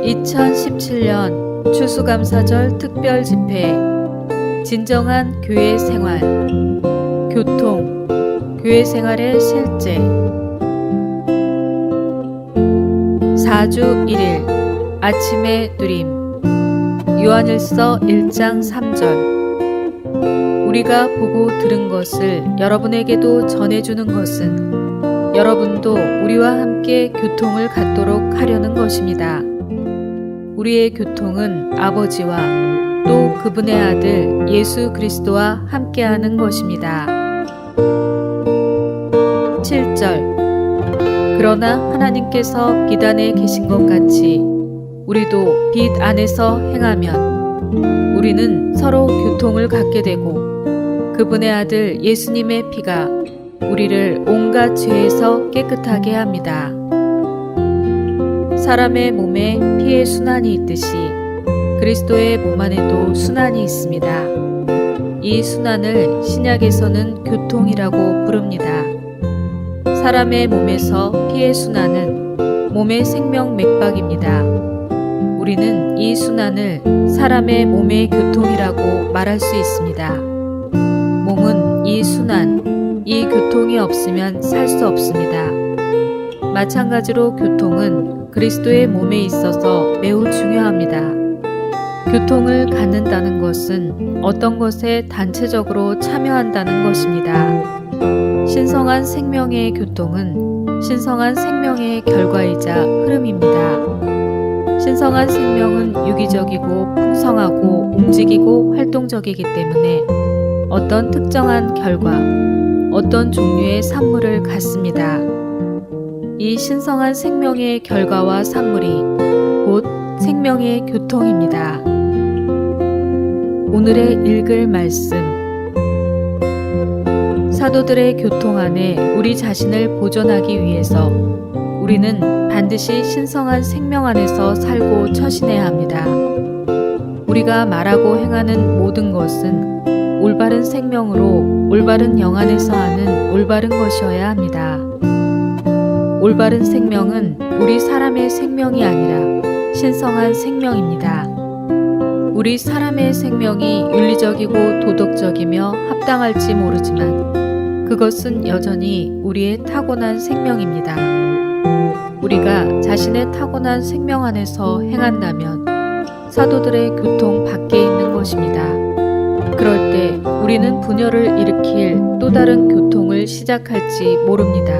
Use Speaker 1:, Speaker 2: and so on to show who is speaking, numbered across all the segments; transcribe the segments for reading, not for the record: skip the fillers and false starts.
Speaker 1: (2017년) 추수감사절 특별집회 진정한 교회 생활 교통 교회 생활의 실제 4주 1일 아침의 누림 요한일서 1장 3절 우리가 보고 들은 것을 여러분에게도 전해주는 것은 여러분도 우리와 함께 교통을 갖도록 하려는 것입니다. 우리의 교통은 아버지와 또 그분의 아들 예수 그리스도와 함께하는 것입니다. 7절 그러나 하나님께서 빛 안에 계신 것 같이 우리도 빛 안에서 행하면 우리는 서로 교통을 갖게 되고 그분의 아들 예수님의 피가 우리를 온갖 죄에서 깨끗하게 합니다. 사람의 몸에 피의 순환이 있듯이 그리스도의 몸 안에도 순환이 있습니다. 이 순환을 신약에서는 교통이라고 부릅니다. 사람의 몸에서 피의 순환은 몸의 생명 맥박입니다. 우리는 이 순환을 사람의 몸의 교통이라고 말할 수 있습니다. 몸은 이 순환, 이 교통이 없으면 살 수 없습니다. 마찬가지로 교통은 그리스도의 몸에 있어서 매우 중요합니다. 교통을 갖는다는 것은 어떤 것에 단체적으로 참여한다는 것입니다. 신성한 생명의 교통은 신성한 생명의 결과이자 흐름입니다. 신성한 생명은 유기적이고 풍성하고 움직이고 활동적이기 때문에 어떤 특정한 결과, 어떤 종류의 산물을 갖습니다. 이 신성한 생명의 결과와 산물이 곧 생명의 교통입니다. 오늘의 읽을 말씀 사도들의 교통 안에 우리 자신을 보존하기 위해서 우리는 반드시 신성한 생명 안에서 살고 처신해야 합니다. 우리가 말하고 행하는 모든 것은 올바른 생명으로 올바른 영 안에서 하는 올바른 것이어야 합니다. 올바른 생명은 우리 사람의 생명이 아니라 신성한 생명입니다. 우리 사람의 생명이 윤리적이고 도덕적이며 합당할지 모르지만 그것은 여전히 우리의 타고난 생명입니다. 우리가 자신의 타고난 생명 안에서 행한다면 사도들의 교통 밖에 있는 것입니다. 그럴 때 우리는 분열을 일으킬 또 다른 교통을 시작할지 모릅니다.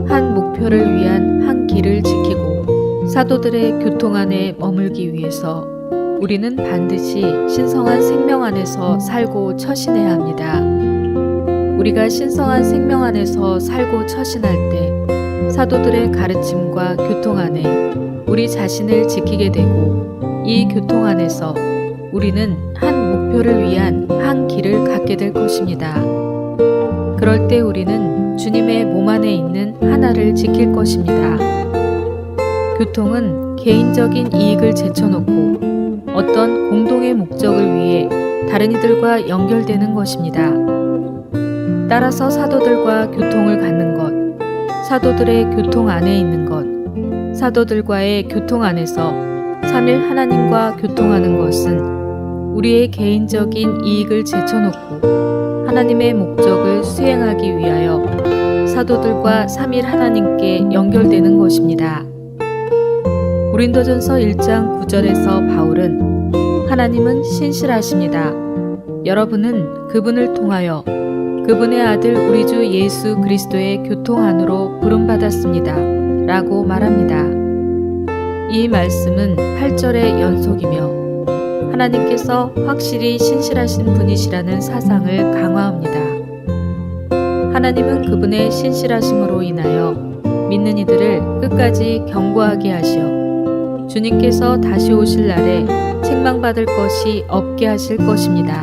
Speaker 1: 한 목표를 위한 한 길을 지키고 사도들의 교통 안에 머물기 위해서 우리는 반드시 신성한 생명 안에서 살고 처신해야 합니다. 우리가 신성한 생명 안에서 살고 처신할 때 사도들의 가르침과 교통 안에 우리 자신을 지키게 되고 이 교통 안에서 우리는 한 목표를 위한 한 길을 갖게 될 것입니다. 그럴 때 우리는 주님의 몸 안에 있는 하나를 지킬 것입니다. 교통은 개인적인 이익을 제쳐놓고 어떤 공동의 목적을 위해 다른 이들과 연결되는 것입니다. 따라서 사도들과 교통을 갖는 것, 사도들의 교통 안에 있는 것, 사도들과의 교통 안에서 삼일 하나님과 교통하는 것은 우리의 개인적인 이익을 제쳐놓고 하나님의 목적을 수행하기 위하여 사도들과 삼일 하나님께 연결되는 것입니다. 고린도전서 1장 9절에서 바울은 하나님은 신실하십니다. 여러분은 그분을 통하여 그분의 아들 우리 주 예수 그리스도의 교통 안으로 부름받았습니다. 라고 말합니다. 이 말씀은 8절의 연속이며 하나님께서 확실히 신실하신 분이시라는 사상을 강화합니다. 하나님은 그분의 신실하심으로 인하여 믿는 이들을 끝까지 견고하게 하시어 주님께서 다시 오실 날에 책망받을 것이 없게 하실 것입니다.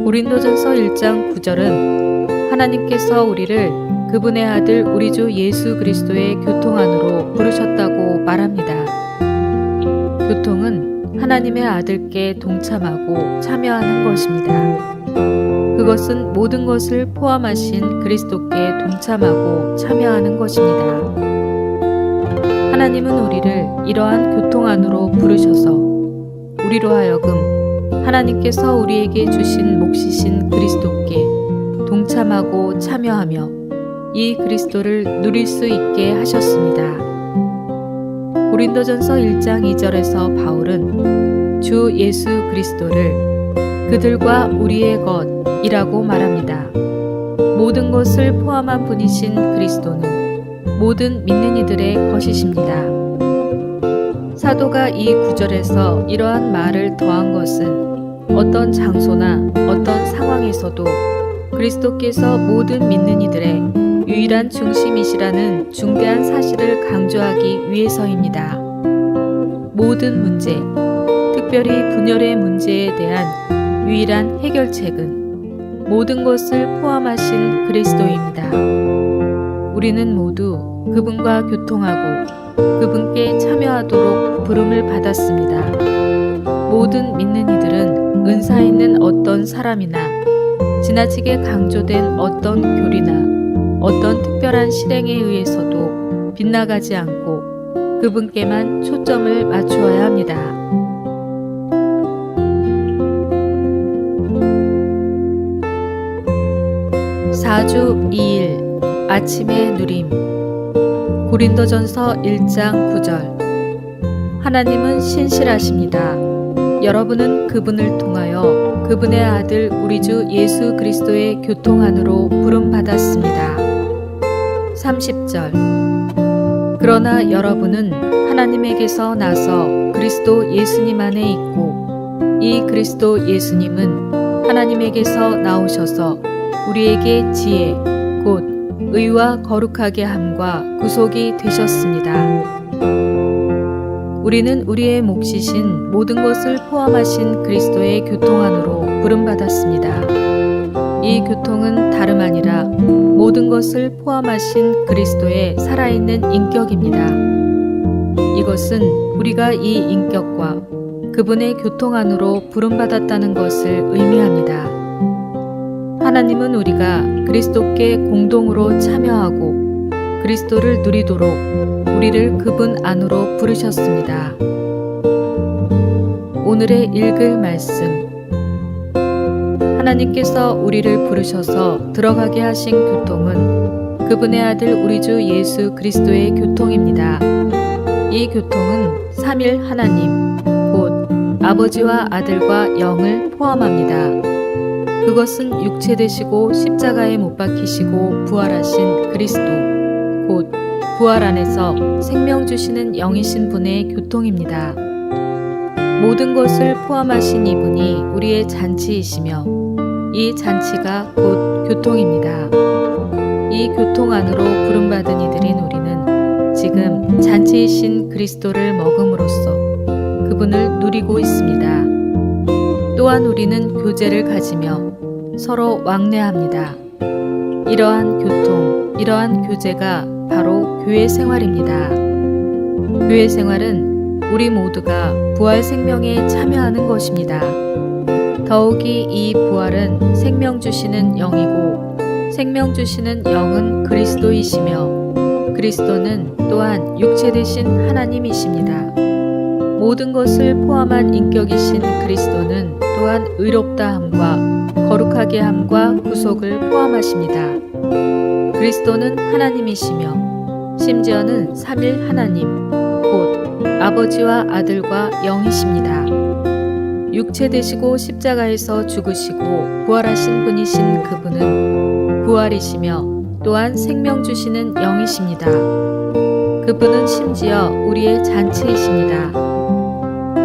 Speaker 1: 고린도전서 1장 9절은 하나님께서 우리를 그분의 아들 우리 주 예수 그리스도의 교통 안으로 부르셨다고 말합니다. 교통은 하나님의 아들께 동참하고 참여하는 것입니다. 그것은 모든 것을 포함하신 그리스도께 동참하고 참여하는 것입니다. 하나님은 우리를 이러한 교통 안으로 부르셔서 우리로 하여금 하나님께서 우리에게 주신 몫이신 그리스도께 동참하고 참여하며 이 그리스도를 누릴 수 있게 하셨습니다. 고린도전서 1장 2절에서 바울은 주 예수 그리스도를 그들과 우리의 것이라고 말합니다. 모든 것을 포함한 분이신 그리스도는 모든 믿는 이들의 것이십니다. 사도가 이 구절에서 이러한 말을 더한 것은 어떤 장소나 어떤 상황에서도 그리스도께서 모든 믿는 이들의 유일한 중심이시라는 중대한 사실을 강조하기 위해서입니다. 모든 문제, 특별히 분열의 문제에 대한 유일한 해결책은 모든 것을 포함하신 그리스도입니다. 우리는 모두 그분과 교통하고 그분께 참여하도록 부름을 받았습니다. 모든 믿는 이들은 은사 있는 어떤 사람이나 지나치게 강조된 어떤 교리나 어떤 특별한 실행에 의해서도 빗나가지 않고 그분께만 초점을 맞추어야 합니다. 사주 2일 아침의 누림. 고린도전서 1장 9절. 하나님은 신실하십니다. 여러분은 그분을 통하여 그분의 아들 우리 주 예수 그리스도의 교통 안으로 부름받았습니다. 30절. 그러나 여러분은 하나님에게서 나서 그리스도 예수님 안에 있고 이 그리스도 예수님은 하나님에게서 나오셔서 우리에게 지혜 곧 의와 거룩하게 함과 구속이 되셨습니다. 우리는 우리의 몫이신 모든 것을 포함하신 그리스도의 교통 안으로 부름받았습니다. 이 교통은 다름 아니라 모든 것을 포함하신 그리스도의 살아있는 인격입니다. 이것은 우리가 이 인격과 그분의 교통 안으로 부름받았다는 것을 의미합니다. 하나님은 우리가 그리스도께 공동으로 참여하고 그리스도를 누리도록 우리를 그분 안으로 부르셨습니다. 오늘의 읽을 말씀. 하나님께서 우리를 부르셔서 들어가게 하신 교통은 그분의 아들 우리 주 예수 그리스도의 교통입니다. 이 교통은 삼일 하나님, 곧 아버지와 아들과 영을 포함합니다. 그것은 육체 되시고 십자가에 못 박히시고 부활하신 그리스도, 곧 부활 안에서 생명 주시는 영이신 분의 교통입니다. 모든 것을 포함하신 이분이 우리의 잔치이시며 이 잔치가 곧 교통입니다. 이 교통 안으로 부름받은 이들인 우리는 지금 잔치이신 그리스도를 먹음으로써 그분을 누리고 있습니다. 또한 우리는 교제를 가지며 서로 왕래합니다. 이러한 교통, 이러한 교제가 바로 교회 생활입니다. 교회 생활은 우리 모두가 부활 생명에 참여하는 것입니다. 더욱이 이 부활은 생명 주시는 영이고 생명 주시는 영은 그리스도이시며 그리스도는 또한 육체 되신 하나님이십니다. 모든 것을 포함한 인격이신 그리스도는 또한 의롭다 함과 거룩하게 함과 구속을 포함하십니다. 그리스도는 하나님이시며 심지어는 삼일 하나님, 곧 아버지와 아들과 영이십니다. 육체 되시고 십자가에서 죽으시고 부활하신 분이신 그분은 부활이시며 또한 생명 주시는 영이십니다. 그분은 심지어 우리의 잔치이십니다.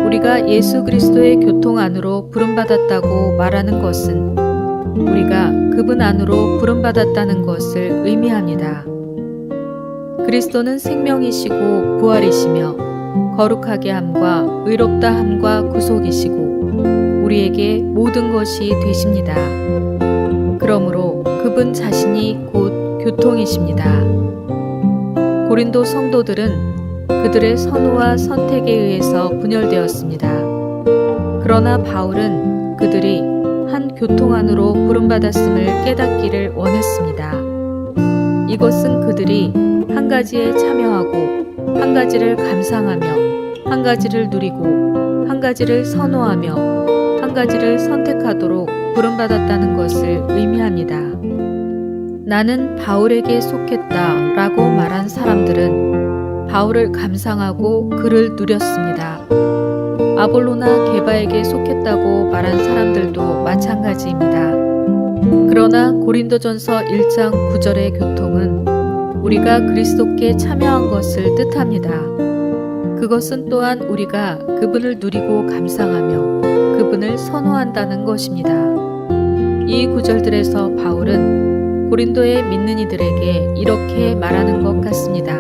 Speaker 1: 우리가 예수 그리스도의 교통 안으로 부름받았다고 말하는 것은 우리가 그분 안으로 부름받았다는 것을 의미합니다. 그리스도는 생명이시고 부활이시며 거룩하게 함과 의롭다 함과 구속이시고 우리에게 모든 것이 되십니다. 그러므로 그분 자신이 곧 교통이십니다. 고린도 성도들은 그들의 선호와 선택에 의해서 분열되었습니다. 그러나 바울은 그들이 한 교통 안으로 부름받았음을 깨닫기를 원했습니다. 이것은 그들이 한 가지에 참여하고 한 가지를 감상하며 한 가지를 누리고 한 가지를 선호하며 한 가지를 선택하도록 부름받았다는 것을 의미합니다. 나는 바울에게 속했다 라고 말한 사람들은 바울을 감상하고 그를 누렸습니다. 아볼로나 게바에게 속했다고 말한 사람들도 마찬가지입니다. 그러나 고린도전서 1장 9절의 교통은 우리가 그리스도께 참여한 것을 뜻합니다. 그것은 또한 우리가 그분을 누리고 감상하며 그분을 선호한다는 것입니다. 이 구절들에서 바울은 고린도의 믿는 이들에게 이렇게 말하는 것 같습니다.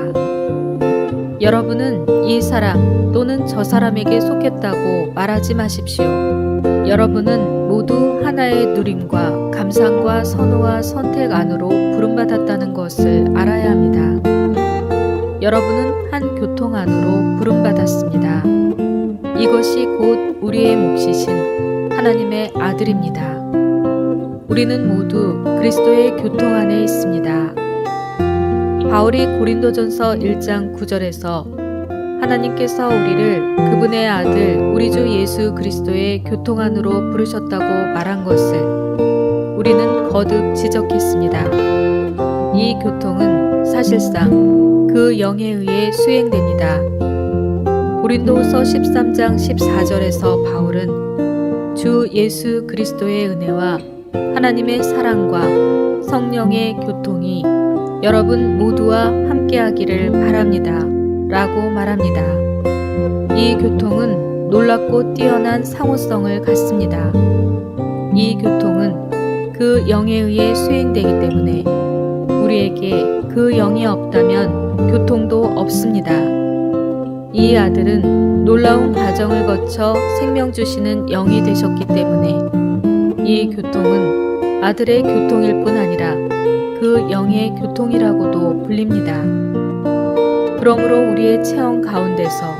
Speaker 1: 여러분은 이 사람 또는 저 사람에게 속했다고 말하지 마십시오. 여러분은 모두 하나의 누림과 감상과 선호와 선택 안으로 부름받았다는 것을 알아야 합니다. 여러분은 한 교통 안으로 부름받았습니다. 이것이 곧 우리의 몫이신 하나님의 아들입니다. 우리는 모두 그리스도의 교통 안에 있습니다. 바울이 고린도전서 1장 9절에서 하나님께서 우리를 그분의 아들 우리 주 예수 그리스도의 교통 안으로 부르셨다고 말한 것을 우리는 거듭 지적했습니다. 이 교통은 사실상 그 영에 의해 수행됩니다. 고린도후서 13장 14절에서 바울은 주 예수 그리스도의 은혜와 하나님의 사랑과 성령의 교통이 여러분 모두와 함께하기를 바랍니다. 라고 말합니다. 이 교통은 놀랍고 뛰어난 상호성을 갖습니다. 이 교통은 그 영에 의해 수행되기 때문에 우리에게 그 영이 없다면 교통도 없습니다. 이 아들은 놀라운 과정을 거쳐 생명 주시는 영이 되셨기 때문에 이 교통은 아들의 교통일 뿐 아니라 그 영의 교통이라고도 불립니다. 그러므로 우리의 체험 가운데서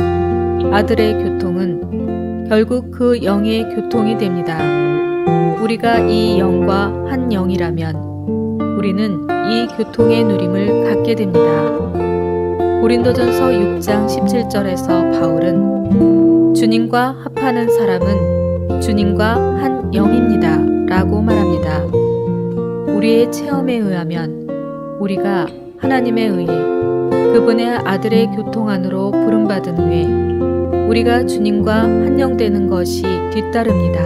Speaker 1: 아들의 교통은 결국 그 영의 교통이 됩니다. 우리가 이 영과 한 영이라면 우리는 이 교통의 누림을 갖게 됩니다. 고린도전서 6장 17절에서 바울은 주님과 합하는 사람은 주님과 한 영입니다. 라고 말합니다. 우리의 체험에 의하면 우리가 하나님에 의해 그분의 아들의 교통 안으로 부름받은 후에 우리가 주님과 한 영 되는 것이 뒤따릅니다.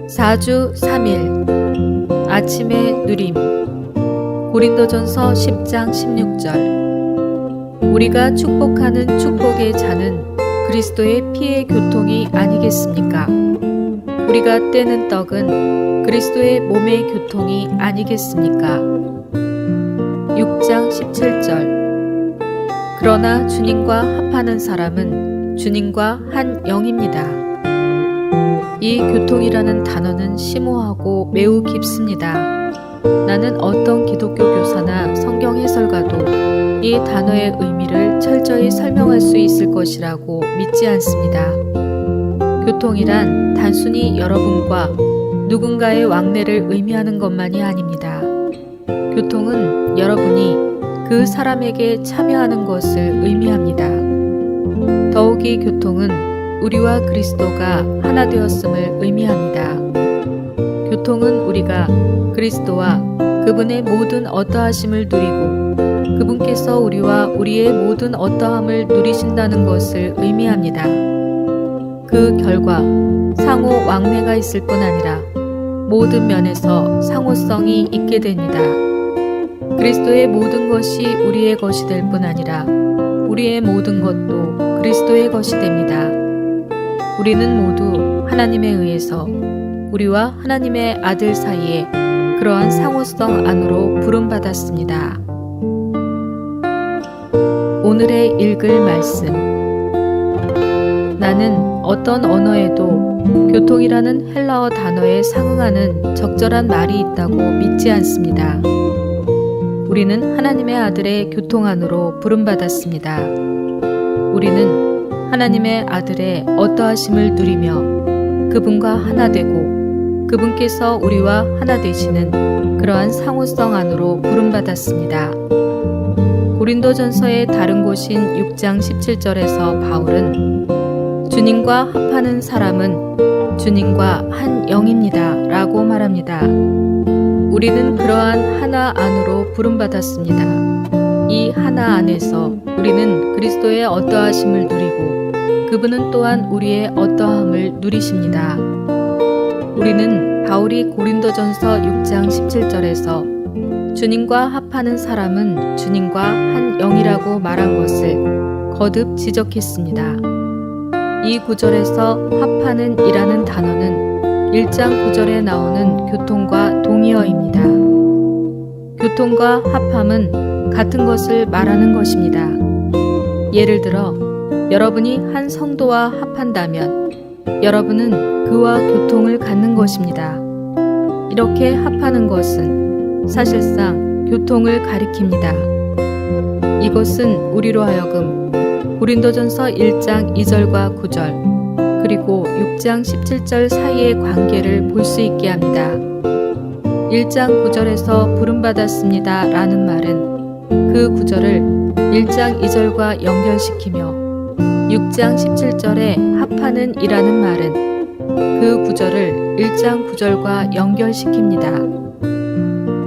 Speaker 1: 사주 3일 아침의 누림 고린도전서 10장 16절 우리가 축복하는 축복의 잔은 그리스도의 피의 교통이 아니겠습니까? 우리가 떼는 떡은 그리스도의 몸의 교통이 아니겠습니까? 6장 17절 그러나 주님과 합하는 사람은 주님과 한 영입니다. 이 교통이라는 단어는 심오하고 매우 깊습니다. 나는 어떤 기독교 교사나 성경 해설가도 이 단어의 의미를 철저히 설명할 수 있을 것이라고 믿지 않습니다. 교통이란 단순히 여러분과 누군가의 왕래를 의미하는 것만이 아닙니다. 교통은 여러분이 그 사람에게 참여하는 것을 의미합니다. 더욱이 교통은 우리와 그리스도가 하나 되었음을 의미합니다. 교통은 우리가 그리스도와 그분의 모든 어떠하심을 누리고 그분께서 우리와 우리의 모든 어떠함을 누리신다는 것을 의미합니다. 그 결과 상호 왕래가 있을 뿐 아니라 모든 면에서 상호성이 있게 됩니다. 그리스도의 모든 것이 우리의 것이 될 뿐 아니라 우리의 모든 것도 그리스도의 것이 됩니다. 우리는 모두 하나님에 의해서 우리와 하나님의 아들 사이에 그러한 상호성 안으로 부름받았습니다. 오늘의 읽을 말씀 나는 어떤 언어에도 교통이라는 헬라어 단어에 상응하는 적절한 말이 있다고 믿지 않습니다. 우리는 하나님의 아들의 교통 안으로 부름받았습니다. 우리는 하나님의 아들의 어떠하심을 누리며 그분과 하나 되고 그분께서 우리와 하나 되시는 그러한 상호성 안으로 부름받았습니다. 고린도전서의 다른 곳인 6장 17절에서 바울은 주님과 합하는 사람은 주님과 한 영입니다 라고 말합니다. 우리는 그러한 하나 안으로 부름받았습니다. 이 하나 안에서 우리는 그리스도의 어떠하심을 누리고 그분은 또한 우리의 어떠함을 누리십니다. 우리는 바울이 고린도전서 6장 17절에서 주님과 합하는 사람은 주님과 한 영이라고 말한 것을 거듭 지적했습니다. 이 구절에서 합하는 이라는 단어는 1장 9절에 나오는 교통과 동의어입니다. 교통과 합함은 같은 것을 말하는 것입니다. 예를 들어 여러분이 한 성도와 합한다면 여러분은 그와 교통을 갖는 것입니다. 이렇게 합하는 것은 사실상 교통을 가리킵니다. 이것은 우리로 하여금 고린도전서 1장 2절과 9절 그리고 6장 17절 사이의 관계를 볼 수 있게 합니다. 1장 9절에서 부름받았습니다 라는 말은 그 9절을 1장 2절과 연결시키며 6장 17절에 합하는 이라는 말은 그 9절을 1장 9절과 연결시킵니다.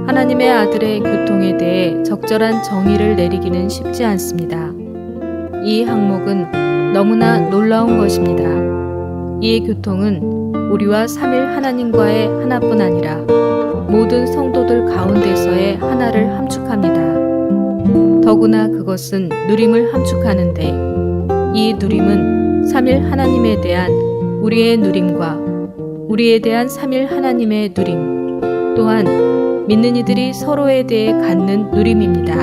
Speaker 1: 하나님의 아들의 교통에 대해 적절한 정의를 내리기는 쉽지 않습니다. 이 항목은 너무나 놀라운 것입니다. 이 교통은 우리와 삼일 하나님과의 하나뿐 아니라 모든 성도들 가운데서의 하나를 함축합니다. 더구나 그것은 누림을 함축하는데 이 누림은 삼일 하나님에 대한 우리의 누림과 우리에 대한 삼일 하나님의 누림 또한 믿는 이들이 서로에 대해 갖는 누림입니다.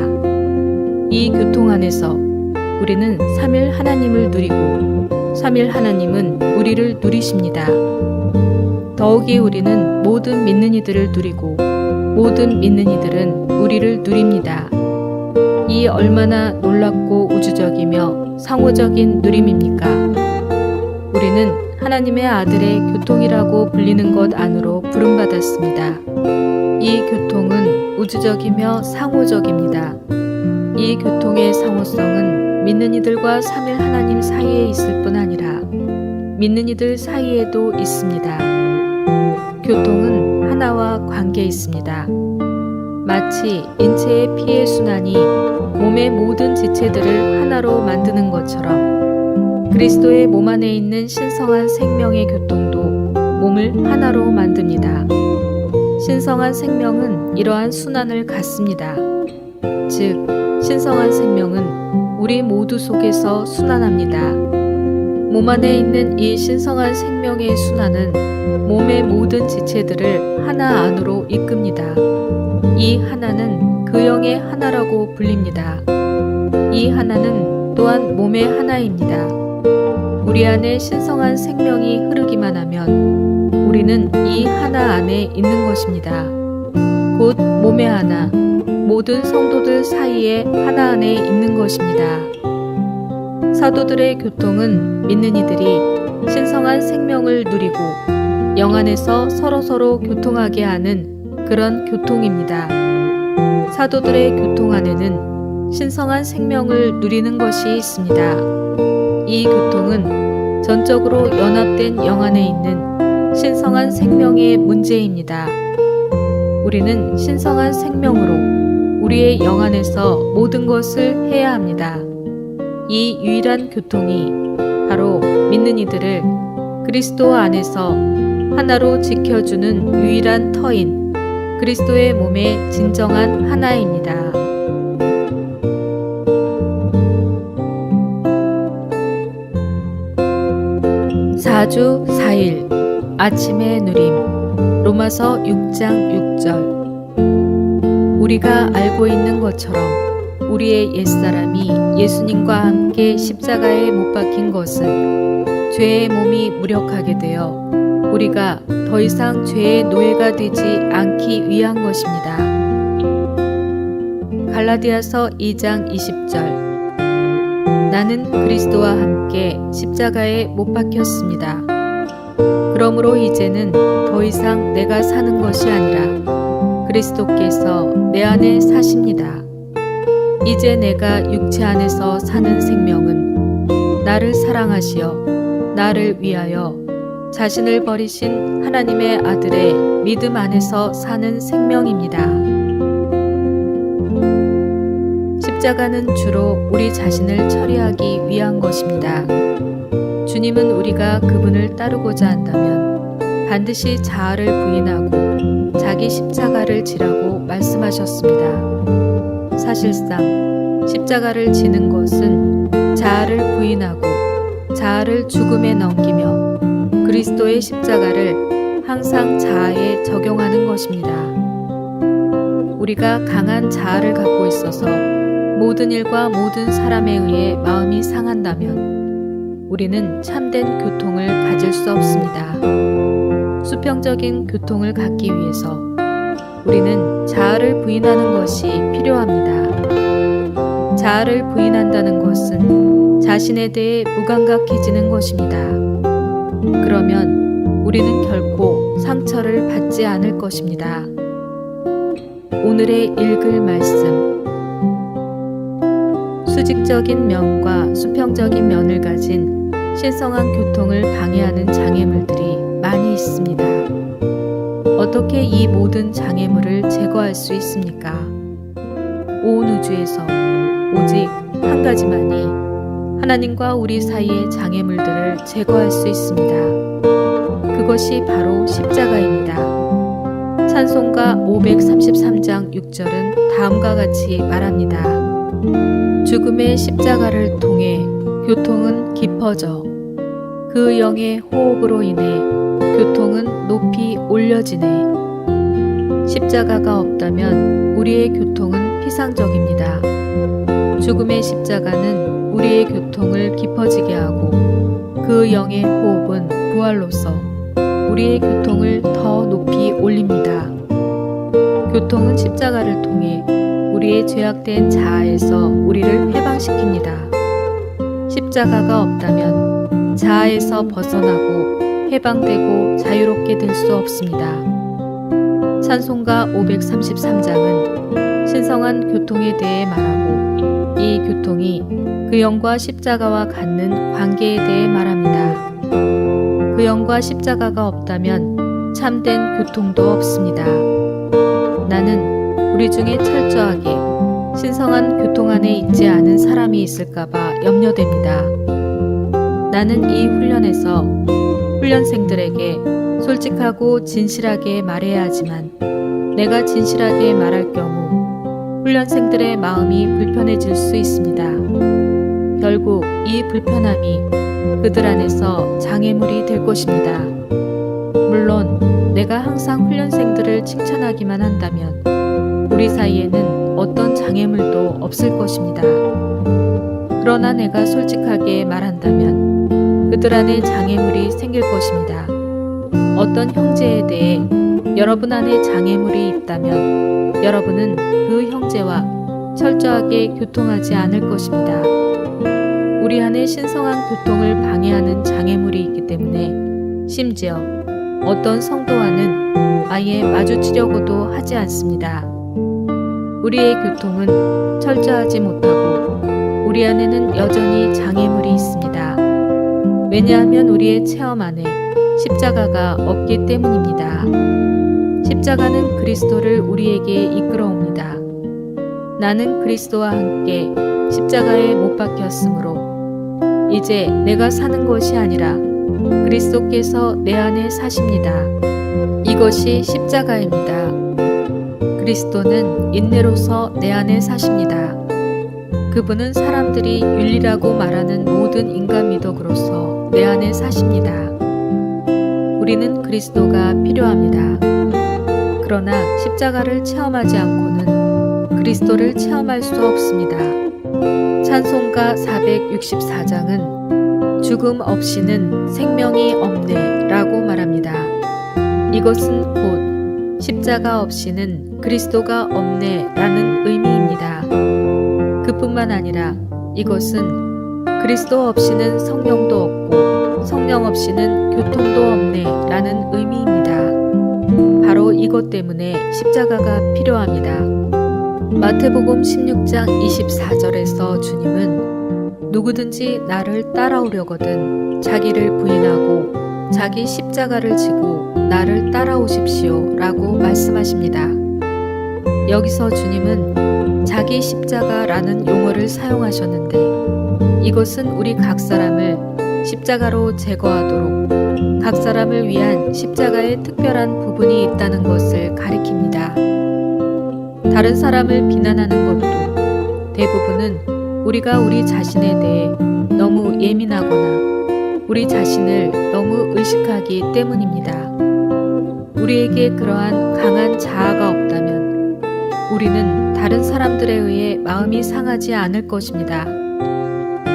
Speaker 1: 이 교통 안에서 우리는 삼일 하나님을 누리고 삼일 하나님은 우리를 누리십니다. 더욱이 우리는 모든 믿는 이들을 누리고 모든 믿는 이들은 우리를 누립니다. 이 얼마나 놀랍고 우주적이며 상호적인 누림입니까? 우리는 하나님의 아들의 교통이라고 불리는 것 안으로 부름받았습니다. 이 교통은 우주적이며 상호적입니다. 이 교통의 상호성은 믿는 이들과 삼일 하나님 사이에 있을 뿐 아니라 믿는 이들 사이에도 있습니다. 교통은 하나와 관계 있습니다. 마치 인체의 피의 순환이 몸의 모든 지체들을 하나로 만드는 것처럼 그리스도의 몸 안에 있는 신성한 생명의 교통도 몸을 하나로 만듭니다. 신성한 생명은 이러한 순환을 갖습니다. 즉, 신성한 생명은 우리 모두 속에서 순환합니다. 몸 안에 있는 이 신성한 생명의 순환은 몸의 모든 지체들을 하나 안으로 이끕니다. 이 하나는 그 영의 하나라고 불립니다. 이 하나는 또한 몸의 하나입니다. 우리 안에 신성한 생명이 흐르기만 하면 우리는 이 하나 안에 있는 것입니다. 곧 몸의 하나, 모든 성도들 사이에 하나 안에 있는 것입니다. 사도들의 교통은 믿는 이들이 신성한 생명을 누리고 영 안에서 서로서로 교통하게 하는 그런 교통입니다. 사도들의 교통 안에는 신성한 생명을 누리는 것이 있습니다. 이 교통은 전적으로 연합된 영 안에 있는 신성한 생명의 문제입니다. 우리는 신성한 생명으로 우리의 영 안에서 모든 것을 해야 합니다. 이 유일한 교통이 바로 믿는 이들을 그리스도 안에서 하나로 지켜주는 유일한 터인 그리스도의 몸의 진정한 하나입니다. 사주 4일 아침의 누림 로마서 6장 6절 우리가 알고 있는 것처럼 우리의 옛사람이 예수님과 함께 십자가에 못 박힌 것은 죄의 몸이 무력하게 되어 우리가 더 이상 죄의 노예가 되지 않기 위한 것입니다. 갈라디아서 2장 20절 나는 그리스도와 함께 십자가에 못 박혔습니다. 그러므로 이제는 더 이상 내가 사는 것이 아니라 그리스도께서 내 안에 사십니다. 이제 내가 육체 안에서 사는 생명은 나를 사랑하시어 나를 위하여 자신을 버리신 하나님의 아들의 믿음 안에서 사는 생명입니다. 십자가는 주로 우리 자신을 처리하기 위한 것입니다. 주님은 우리가 그분을 따르고자 한다면 반드시 자아를 부인하고 자기 십자가를 지라고 말씀하셨습니다. 사실상 십자가를 지는 것은 자아를 부인하고 자아를 죽음에 넘기며 그리스도의 십자가를 항상 자아에 적용하는 것입니다. 우리가 강한 자아를 갖고 있어서 모든 일과 모든 사람에 의해 마음이 상한다면 우리는 참된 교통을 가질 수 없습니다. 수평적인 교통을 갖기 위해서 우리는 자아를 부인하는 것이 필요합니다. 자아를 부인한다는 것은 자신에 대해 무감각해지는 것입니다. 그러면 우리는 결코 상처를 받지 않을 것입니다. 오늘의 읽을 말씀. 수직적인 면과 수평적인 면을 가진 신성한 교통을 방해하는 장애물들이 많이 있습니다. 어떻게 이 모든 장애물을 제거할 수 있습니까? 온 우주에서 오직 한 가지만이 하나님과 우리 사이의 장애물들을 제거할 수 있습니다. 그것이 바로 십자가입니다. 찬송가 533장 6절은 다음과 같이 말합니다. 죽음의 십자가를 통해 교통은 깊어져 그 영의 호흡으로 인해 교통은 높이 올려지네. 십자가가 없다면 우리의 교통은 피상적입니다. 죽음의 십자가는 우리의 교통을 깊어지게 하고 그 영의 호흡은 부활로서 우리의 교통을 더 높이 올립니다. 교통은 십자가를 통해 우리의 죄악된 자아에서 우리를 해방시킵니다. 십자가가 없다면 자아에서 벗어나고 해방되고 자유롭게 될 수 없습니다. 찬송가 533장은 신성한 교통에 대해 말하고 이 교통이 그 영과 십자가와 갖는 관계에 대해 말합니다. 그 영과 십자가가 없다면 참된 교통도 없습니다. 나는 우리 중에 철저하게 신성한 교통 안에 있지 않은 사람이 있을까봐 염려됩니다. 나는 이 훈련에서 훈련생들에게 솔직하고 진실하게 말해야 하지만 내가 진실하게 말할 경우 훈련생들의 마음이 불편해질 수 있습니다. 결국 이 불편함이 그들 안에서 장애물이 될 것입니다. 물론 내가 항상 훈련생들을 칭찬하기만 한다면 우리 사이에는 어떤 장애물도 없을 것입니다. 그러나 내가 솔직하게 말한다면 그들 안에 장애물이 생길 것입니다. 어떤 형제에 대해 여러분 안에 장애물이 있다면 여러분은 그 형제와 철저하게 교통하지 않을 것입니다. 우리 안에 신성한 교통을 방해하는 장애물이 있기 때문에 심지어 어떤 성도와는 아예 마주치려고도 하지 않습니다. 우리의 교통은 철저하지 못하고 우리 안에는 여전히 장애물이 있습니다. 왜냐하면 우리의 체험 안에 십자가가 없기 때문입니다. 십자가는 그리스도를 우리에게 이끌어옵니다. 나는 그리스도와 함께 십자가에 못 박혔으므로 이제 내가 사는 것이 아니라 그리스도께서 내 안에 사십니다. 이것이 십자가입니다. 그리스도는 인내로서 내 안에 사십니다. 그분은 사람들이 윤리라고 말하는 모든 인간 미덕으로서 내 안에 사십니다. 우리는 그리스도가 필요합니다. 그러나 십자가를 체험하지 않고는 그리스도를 체험할 수 없습니다. 찬송가 464장은 죽음 없이는 생명이 없네 라고 말합니다. 이것은 곧 십자가 없이는 그리스도가 없네 라는 의미입니다. 그뿐만 아니라 이것은 그리스도 없이는 성령도 없고 성령 없이는 교통도 없네 라는 의미입니다. 바로 이것 때문에 십자가가 필요합니다. 마태복음 16장 24절에서 주님은 누구든지 나를 따라오려거든 자기를 부인하고 자기 십자가를 지고 나를 따라오십시오 라고 말씀하십니다. 여기서 주님은 자기 십자가라는 용어를 사용하셨는데 이것은 우리 각 사람을 십자가로 제거하도록 각 사람을 위한 십자가의 특별한 부분이 있다는 것을 가리킵니다. 다른 사람을 비난하는 것도 대부분은 우리가 우리 자신에 대해 너무 예민하거나 우리 자신을 너무 의식하기 때문입니다. 우리에게 그러한 강한 자아가 없다면 우리는 다른 사람들에 의해 마음이 상하지 않을 것입니다.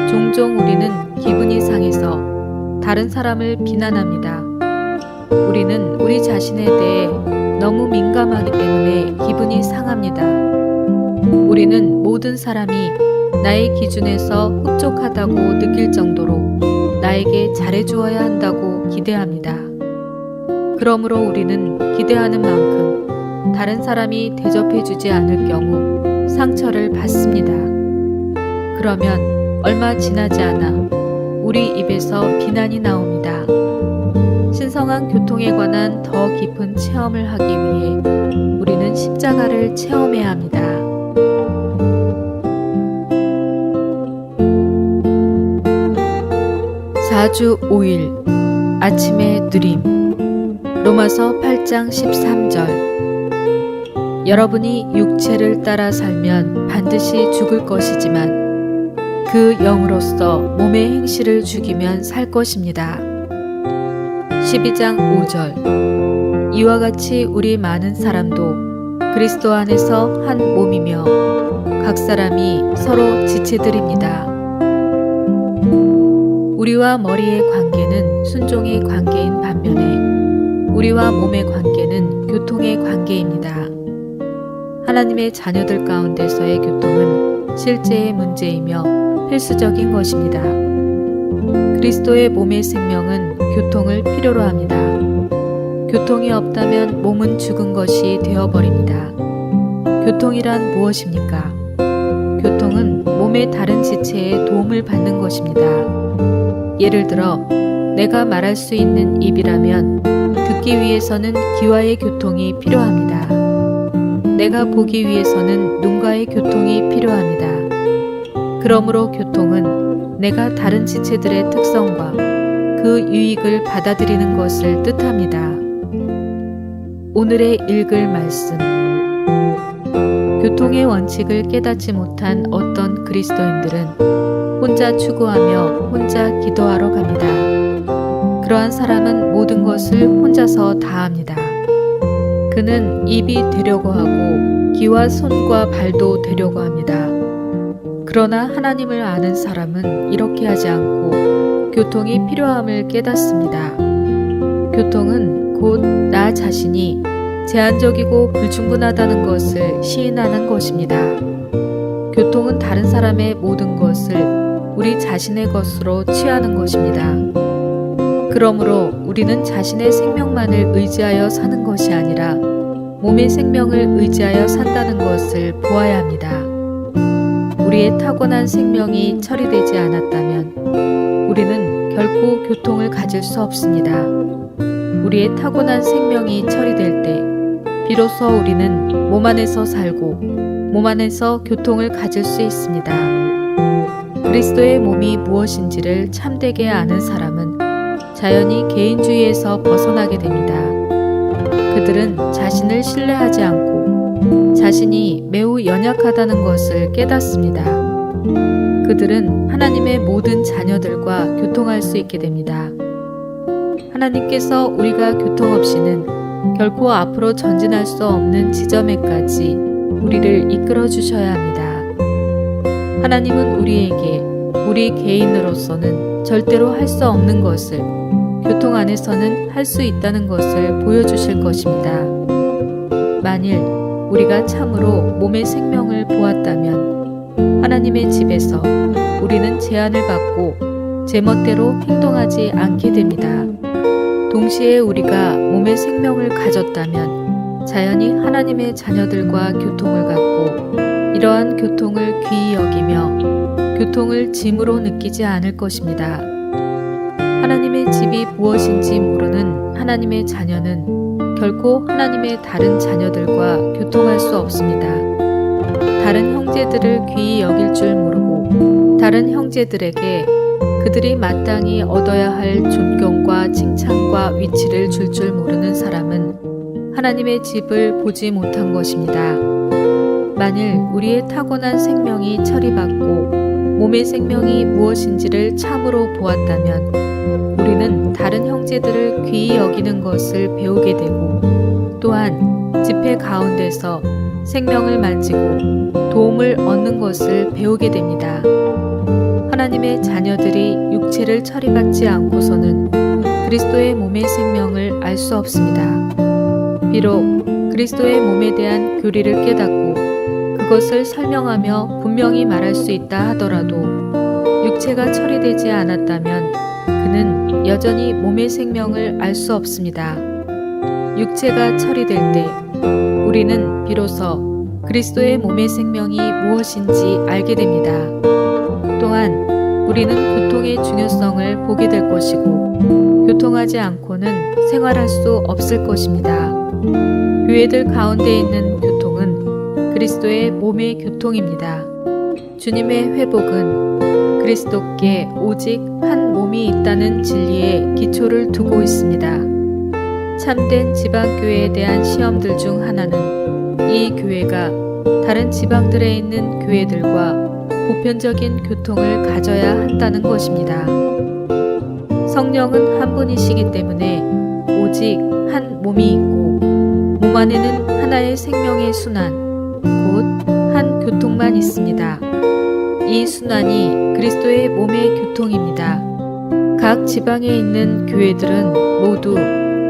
Speaker 1: 종종 우리는 기분이 상해서 다른 사람을 비난합니다. 우리는 우리 자신에 대해 너무 민감하기 때문에 기분이 상합니다. 우리는 모든 사람이 나의 기준에서 흡족하다고 느낄 정도로 나에게 잘해주어야 한다고 기대합니다. 그러므로 우리는 기대하는 만큼 다른 사람이 대접해주지 않을 경우 상처를 받습니다. 그러면 얼마 지나지 않아 우리 입에서 비난이 나옵니다. 신성한 교통에 관한 더 깊은 체험을 하기 위해 우리는 십자가를 체험해야 합니다. 사주 5일 아침의 누림 로마서 8장 13절 여러분이 육체를 따라 살면 반드시 죽을 것이지만 그 영으로서 몸의 행실을 죽이면 살 것입니다. 12장 5절 이와 같이 우리 많은 사람도 그리스도 안에서 한 몸이며 각 사람이 서로 지체들입니다. 우리와 머리의 관계는 순종의 관계인 반면에 우리와 몸의 관계는 교통의 관계입니다. 하나님의 자녀들 가운데서의 교통은 실제의 문제이며 필수적인 것입니다. 그리스도의 몸의 생명은 교통을 필요로 합니다. 교통이 없다면 몸은 죽은 것이 되어버립니다. 교통이란 무엇입니까? 교통은 몸의 다른 지체에 도움을 받는 것입니다. 예를 들어 내가 말할 수 있는 입이라면 듣기 위해서는 귀와의 교통이 필요합니다. 내가 보기 위해서는 눈과의 교통이 필요합니다. 그러므로 교통은 내가 다른 지체들의 특성과 그 유익을 받아들이는 것을 뜻합니다. 오늘의 읽을 말씀 교통의 원칙을 깨닫지 못한 어떤 그리스도인들은 혼자 추구하며 혼자 기도하러 갑니다. 그러한 사람은 모든 것을 혼자서 다 합니다. 그는 입이 되려고 하고 귀와 손과 발도 되려고 합니다. 그러나 하나님을 아는 사람은 이렇게 하지 않고 교통이 필요함을 깨닫습니다. 교통은 곧 나 자신이 제한적이고 불충분하다는 것을 시인하는 것입니다. 교통은 다른 사람의 모든 것을 우리 자신의 것으로 취하는 것입니다. 그러므로 우리는 자신의 생명만을 의지하여 사는 것이 아니라 몸의 생명을 의지하여 산다는 것을 보아야 합니다. 우리의 타고난 생명이 처리되지 않았다면 우리는 결코 교통을 가질 수 없습니다. 우리의 타고난 생명이 처리될 때 비로소 우리는 몸 안에서 살고 몸 안에서 교통을 가질 수 있습니다. 그리스도의 몸이 무엇인지를 참되게 아는 사람은 자연히 개인주의에서 벗어나게 됩니다. 그들은 자신을 신뢰하지 않고 자신이 매우 연약하다는 것을 깨닫습니다. 그들은 하나님의 모든 자녀들과 교통할 수 있게 됩니다. 하나님께서 우리가 교통 없이는 결코 앞으로 전진할 수 없는 지점에까지 우리를 이끌어 주셔야 합니다. 하나님은 우리에게 우리 개인으로서는 절대로 할 수 없는 것을 교통 안에서는 할 수 있다는 것을 보여주실 것입니다. 만일 우리가 참으로 몸의 생명을 보았다면 하나님의 집에서 우리는 제한을 받고 제멋대로 행동하지 않게 됩니다. 동시에 우리가 몸의 생명을 가졌다면 자연히 하나님의 자녀들과 교통을 갖고 이러한 교통을 귀히 여기며 교통을 짐으로 느끼지 않을 것입니다. 하나님의 집이 무엇인지 모르는 하나님의 자녀는 결코 하나님의 다른 자녀들과 교통할 수 없습니다. 다른 형제들을 귀히 여길 줄 모르고 다른 형제들에게 그들이 마땅히 얻어야 할 존경과 칭찬과 위치를 줄 줄 모르는 사람은 하나님의 집을 보지 못한 것입니다. 만일 우리의 타고난 생명이 처리받고 몸의 생명이 무엇인지를 참으로 보았다면 우리는 다른 형제들을 귀히 여기는 것을 배우게 되고 또한 집회 가운데서 생명을 만지고 도움을 얻는 것을 배우게 됩니다. 하나님의 자녀들이 육체를 처리받지 않고서는 그리스도의 몸의 생명을 알 수 없습니다. 비록 그리스도의 몸에 대한 교리를 깨닫고 그것을 설명하며 분명히 말할 수 있다 하더라도 육체가 처리되지 않았다면 그는 여전히 몸의 생명을 알 수 없습니다. 육체가 처리될 때 우리는 비로소 그리스도의 몸의 생명이 무엇인지 알게 됩니다. 또한 우리는 교통의 중요성을 보게 될 것이고 교통하지 않고는 생활할 수 없을 것입니다. 교회들 가운데 있는 교통은 그리스도의 몸의 교통입니다. 주님의 회복은 그리스도께 오직 한 몸이 있다는 진리에 기초를 두고 있습니다. 참된 지방교회에 대한 시험들 중 하나는 이 교회가 다른 지방들에 있는 교회들과 보편적인 교통을 가져야 한다는 것입니다. 성령은 한 분이시기 때문에 오직 한 몸이 있고 몸 안에는 하나의 생명의 순환, 곧 한 교통만 있습니다. 이 순환이 그리스도의 몸의 교통입니다. 각 지방에 있는 교회들은 모두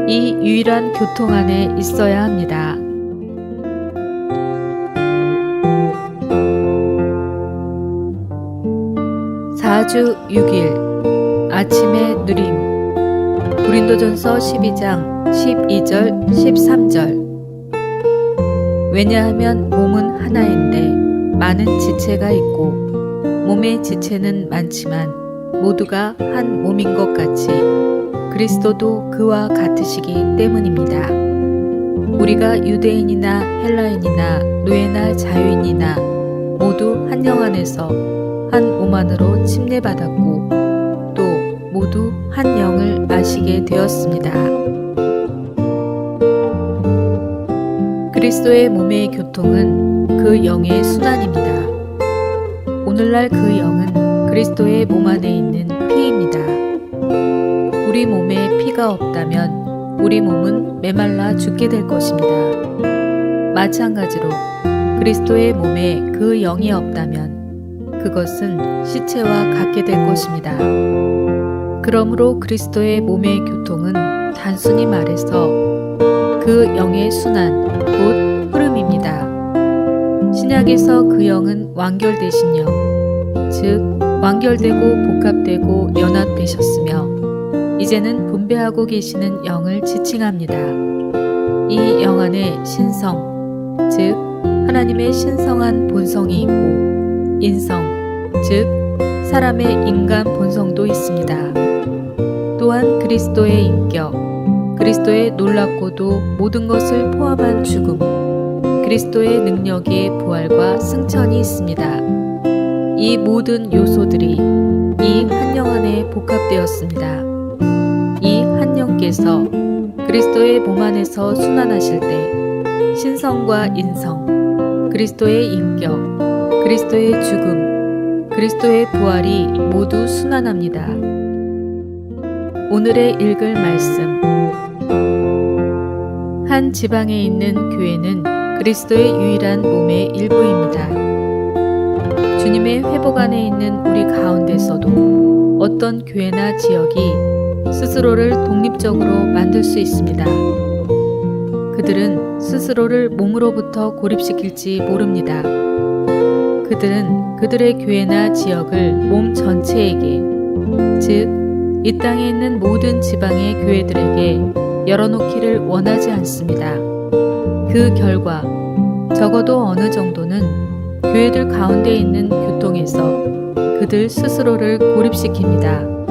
Speaker 1: 이 유일한 교통 안에 있어야 합니다. 4주 6일 아침의 누림 고린도전서 12장 12절 13절 왜냐하면 몸은 하나인데 많은 지체가 있고 몸의 지체는 많지만 모두가 한 몸인 것 같이 그리스도도 그와 같으시기 때문입니다. 우리가 유대인이나 헬라인이나 노예나 자유인이나 모두 한 영 안에서 한 몸 안으로 침례받았고 또 모두 한 영을 마시게 되었습니다. 그리스도의 몸의 교통은 그 영의 순환입니다. 오늘날 그 영은 그리스도의 몸 안에 있는 피입니다. 우리 몸에 피가 없다면 우리 몸은 메말라 죽게 될 것입니다. 마찬가지로 그리스도의 몸에 그 영이 없다면 그것은 시체와 같게 될 것입니다. 그러므로 그리스도의 몸의 교통은 단순히 말해서 그 영의 순환, 곧 흐름입니다. 신약에서 그 영은 완결되신 영, 즉 완결되고 복합되고 연합되셨으며 이제는 분배하고 계시는 영을 지칭합니다. 이 영 안에 신성, 즉 하나님의 신성한 본성이 있고 인성, 즉 사람의 인간 본성도 있습니다. 또한 그리스도의 인격, 그리스도의 놀랍고도 모든 것을 포함한 죽음, 그리스도의 능력의 부활과 승천이 있습니다. 이 모든 요소들이 이 한 영 안에 복합되었습니다. 이 한 영께서 그리스도의 몸 안에서 순환하실 때 신성과 인성, 그리스도의 인격, 그리스도의 죽음, 그리스도의 부활이 모두 순환합니다. 오늘의 읽을 말씀. 한 지방에 있는 교회는 그리스도의 유일한 몸의 일부입니다. 주님의 회복 안에 있는 우리 가운데서도 어떤 교회나 지역이 스스로를 독립적으로 만들 수 있습니다. 그들은 스스로를 몸으로부터 고립시킬지 모릅니다. 그들은 그들의 교회나 지역을 몸 전체에게, 즉, 이 땅에 있는 모든 지방의 교회들에게 열어놓기를 원하지 않습니다. 그 결과 적어도 어느 정도는 교회들 가운데 있는 교통에서 그들 스스로를 고립시킵니다.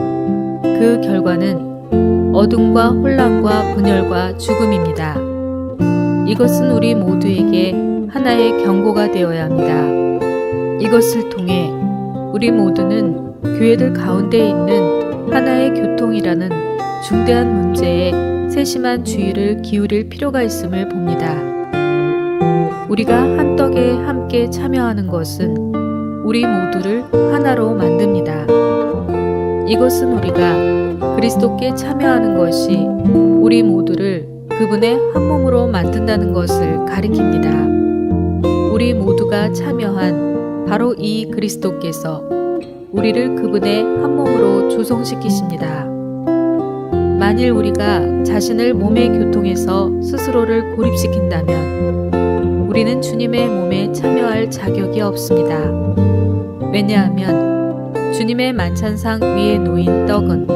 Speaker 1: 그 결과는 어둠과 혼란과 분열과 죽음입니다. 이것은 우리 모두에게 하나의 경고가 되어야 합니다. 이것을 통해 우리 모두는 교회들 가운데 있는 하나의 교통이라는 중대한 문제에 세심한 주의를 기울일 필요가 있음을 봅니다. 우리가 한 떡에 함께 참여하는 것은 우리 모두를 하나로 만듭니다. 이것은 우리가 그리스도께 참여하는 것이 우리 모두를 그분의 한 몸으로 만든다는 것을 가리킵니다. 우리 모두가 참여한 바로 이 그리스도께서 우리를 그분의 한 몸으로 조성시키십니다. 만일 우리가 자신을 몸의 교통에서 스스로를 고립시킨다면 우리는 주님의 몸에 참여할 자격이 없습니다. 왜냐하면 주님의 만찬상 위에 놓인 떡은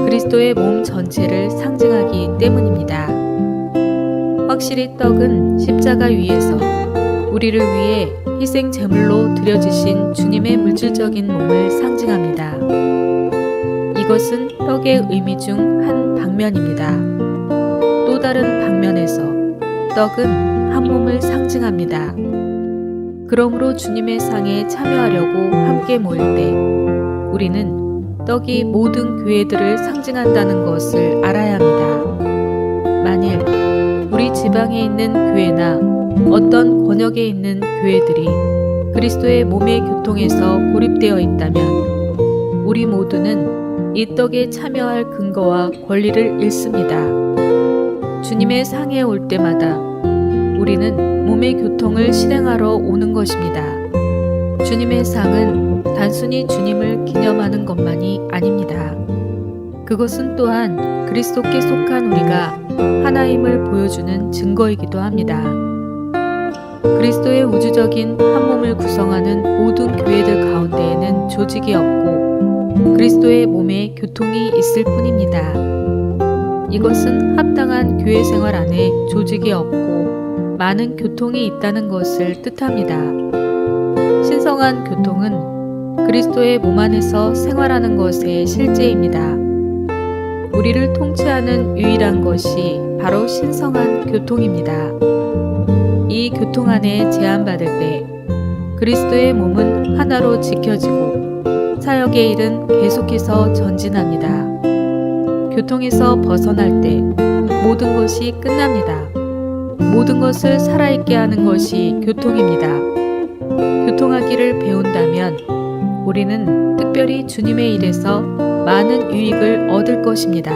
Speaker 1: 그리스도의 몸 전체를 상징하기 때문입니다. 확실히 떡은 십자가 위에서 우리를 위해 희생 제물로 드려지신 주님의 물질적인 몸을 상징합니다. 이것은 떡의 의미 중 한 방면입니다. 또 다른 방면에서 떡은 한 몸을 상징합니다. 그러므로 주님의 상에 참여하려고 함께 모일 때 우리는 떡이 모든 교회들을 상징한다는 것을 알아야 합니다. 만일 우리 지방에 있는 교회나 어떤 권역에 있는 교회들이 그리스도의 몸의 교통에서 고립되어 있다면 우리 모두는 이 떡에 참여할 근거와 권리를 잃습니다. 주님의 상에 올 때마다 우리는 몸의 교통을 실행하러 오는 것입니다. 주님의 상은 단순히 주님을 기념하는 것만이 아닙니다. 그것은 또한 그리스도께 속한 우리가 하나임을 보여주는 증거이기도 합니다. 그리스도의 우주적인 한 몸을 구성하는 모든 교회들 가운데에는 조직이 없고 그리스도의 몸에 교통이 있을 뿐입니다. 이것은 합당한 교회 생활 안에 조직이 없고 많은 교통이 있다는 것을 뜻합니다. 신성한 교통은 그리스도의 몸 안에서 생활하는 것의 실제입니다. 우리를 통치하는 유일한 것이 바로 신성한 교통입니다. 이 교통 안에 제한받을 때 그리스도의 몸은 하나로 지켜지고 사역의 일은 계속해서 전진합니다. 교통에서 벗어날 때 모든 것이 끝납니다. 모든 것을 살아있게 하는 것이 교통입니다. 교통하기를 배운다면 우리는 특별히 주님의 일에서 많은 유익을 얻을 것입니다.